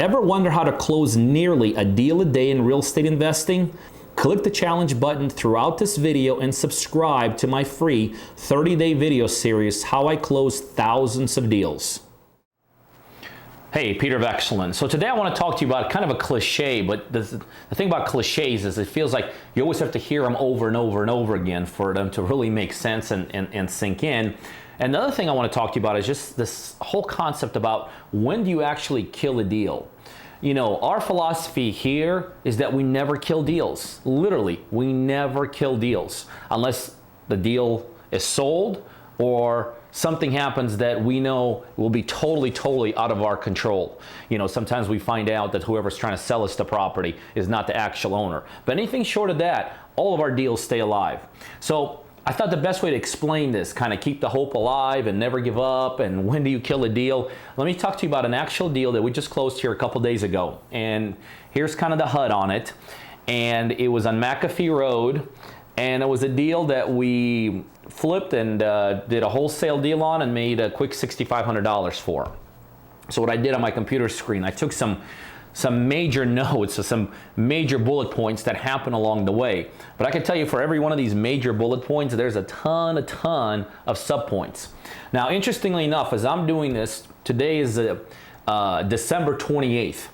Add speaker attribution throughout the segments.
Speaker 1: Ever wonder how to close nearly a deal a day in real estate investing? Click the challenge button throughout this video and subscribe to my free 30-day video series, How I Close Thousands of Deals. Hey, Peter Vekselman. So today I want to talk to you about kind of a cliche, but the thing about cliches is it feels like you always have to hear them over and over and over again for them to really make sense and sink in. And the other thing I want to talk to you about is just this whole concept about when do you actually kill a deal? You know, our philosophy here is that we never kill deals. Literally, we never kill deals unless the deal is sold or something happens that we know will be totally out of our control. You know, sometimes we find out that whoever's trying to sell us the property is not the actual owner. But anything short of that, all of our deals stay alive. So I thought the best way to explain this, kind of keep the hope alive and never give up, and when do you kill a deal? Let me talk to you about an actual deal that we just closed here a couple days ago. And here's kind of the HUD on it. And it was on McAfee Road. And it was a deal that we flipped and did a wholesale deal on and made a quick $6,500 for. So what I did on my computer screen, I took some major notes, so some major bullet points that happen along the way. But I can tell you for every one of these major bullet points, there's a ton of subpoints. Now, interestingly enough, as I'm doing this, today is December 28th.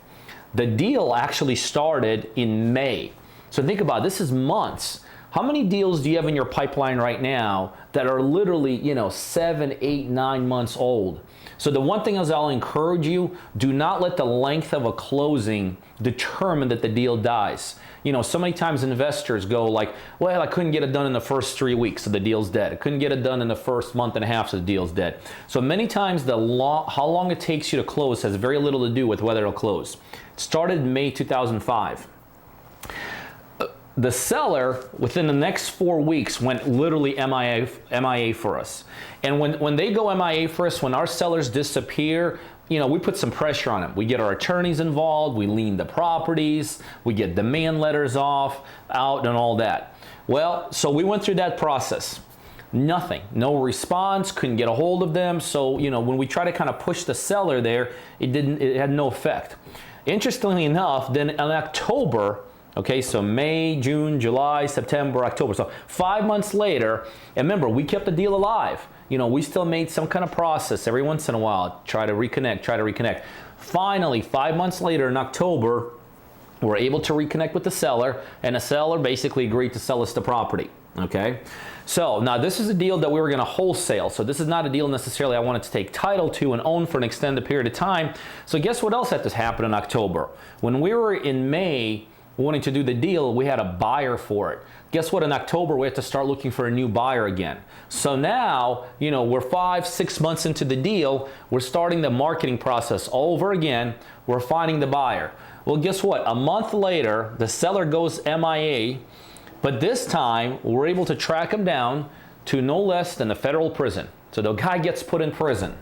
Speaker 1: The deal actually started in May. So think about it, this is months. How many deals do you have in your pipeline right now that are literally, 7, 8, 9 months old? So the one thing is I'll encourage you, do not let the length of a closing determine that the deal dies. So many times investors go like, well, I couldn't get it done in the first 3 weeks, so the deal's dead. I couldn't get it done in the first month and a half, so the deal's dead. So many times how long it takes you to close has very little to do with whether it'll close. It started in May 2005. The seller, within the next 4 weeks, went literally MIA for us. And when they go MIA for us, when our sellers disappear, we put some pressure on them. We get our attorneys involved, we lien the properties, we get demand letters out and all that. Well, so we went through that process. Nothing, no response, couldn't get a hold of them. So, when we try to kind of push the seller there, it had no effect. Interestingly enough, then in October, okay, so May, June, July, September, October. So 5 months later, and remember, we kept the deal alive. We still made some kind of process every once in a while, try to reconnect. Finally, 5 months later in October, we're able to reconnect with the seller, and the seller basically agreed to sell us the property, okay? So now this is a deal that we were gonna wholesale. So this is not a deal necessarily I wanted to take title to and own for an extended period of time. So guess what else had to happen in October? When we were in May, wanting to do the deal, we had a buyer for it. Guess what? In October, we had to start looking for a new buyer again. So now, we're 5, 6 months into the deal. We're starting the marketing process all over again. We're finding the buyer. Well, guess what? A month later, the seller goes MIA, but this time we're able to track him down to no less than a federal prison. So the guy gets put in prison.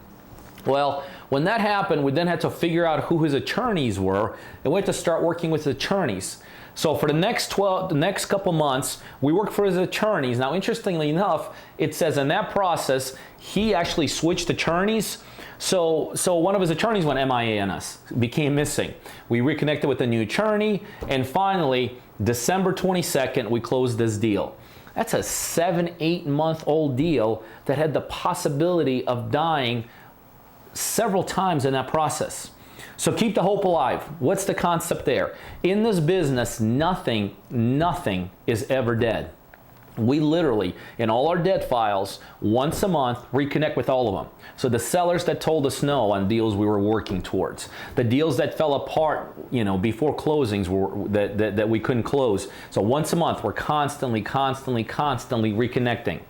Speaker 1: Well, when that happened, we then had to figure out who his attorneys were, and we had to start working with attorneys. So for the next couple months, we worked for his attorneys. Now, interestingly enough, it says in that process, he actually switched attorneys. So one of his attorneys went MIA on us, became missing. We reconnected with a new attorney, and finally, December 22nd, we closed this deal. That's a 7, 8 month old deal that had the possibility of dying several times in that process. So keep the hope alive. What's the concept there? In this business, nothing is ever dead. We literally, in all our dead files, once a month, reconnect with all of them. So the sellers that told us no on deals we were working towards, the deals that fell apart, before closings that we couldn't close. So once a month, we're constantly reconnecting.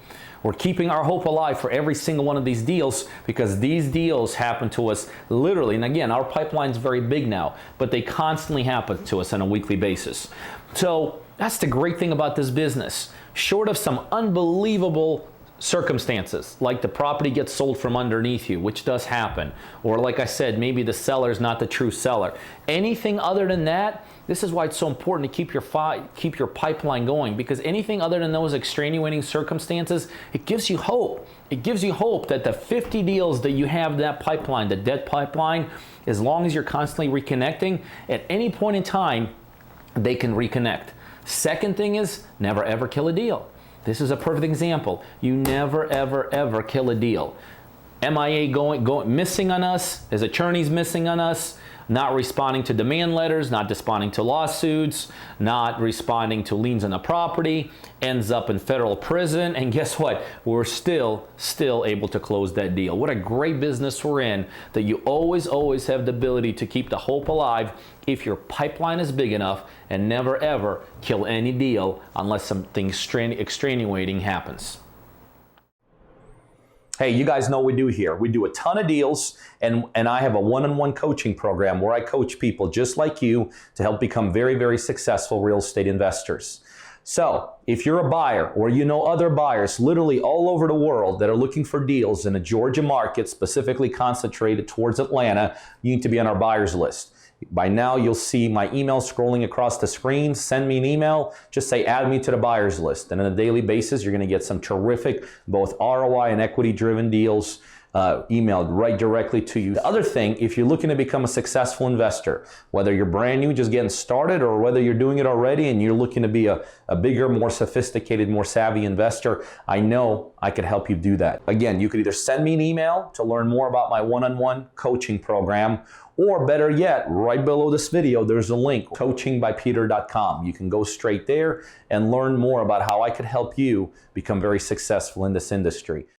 Speaker 1: We're keeping our hope alive for every single one of these deals because these deals happen to us literally. And again, our pipeline's very big now, but they constantly happen to us on a weekly basis. So that's the great thing about this business. Short of some unbelievable circumstances, like the property gets sold from underneath you, which does happen, or like I said, maybe the seller is not the true seller. Anything other than that, this is why it's so important to keep your pipeline going, because anything other than those extenuating circumstances, it gives you hope. It gives you hope that the 50 deals that you have in that pipeline, the debt pipeline, as long as you're constantly reconnecting, at any point in time, they can reconnect. Second thing is, never ever kill a deal. This is a perfect example. You never, ever, ever kill a deal. MIA going missing on us, his attorney's missing on us, not responding to demand letters, not responding to lawsuits, not responding to liens on the property, ends up in federal prison, and guess what? We're still able to close that deal. What a great business we're in, that you always have the ability to keep the hope alive if your pipeline is big enough, and never ever kill any deal unless something extenuating happens. Hey, you guys know what we do here. We do a ton of deals, and I have a one-on-one coaching program where I coach people just like you to help become very, very successful real estate investors. So if you're a buyer or you know other buyers literally all over the world that are looking for deals in the Georgia market, specifically concentrated towards Atlanta, you need to be on our buyers list. By now, you'll see my email scrolling across the screen. Send me an email. Just say, add me to the buyers list. And on a daily basis, you're going to get some terrific, both ROI and equity-driven deals emailed right directly to you. The other thing, if you're looking to become a successful investor, whether you're brand new, just getting started, or whether you're doing it already and you're looking to be a bigger, more sophisticated, more savvy investor, I know I could help you do that. Again, you could either send me an email to learn more about my one-on-one coaching program, or better yet, right below this video, there's a link, coachingbypeter.com. You can go straight there and learn more about how I could help you become very successful in this industry.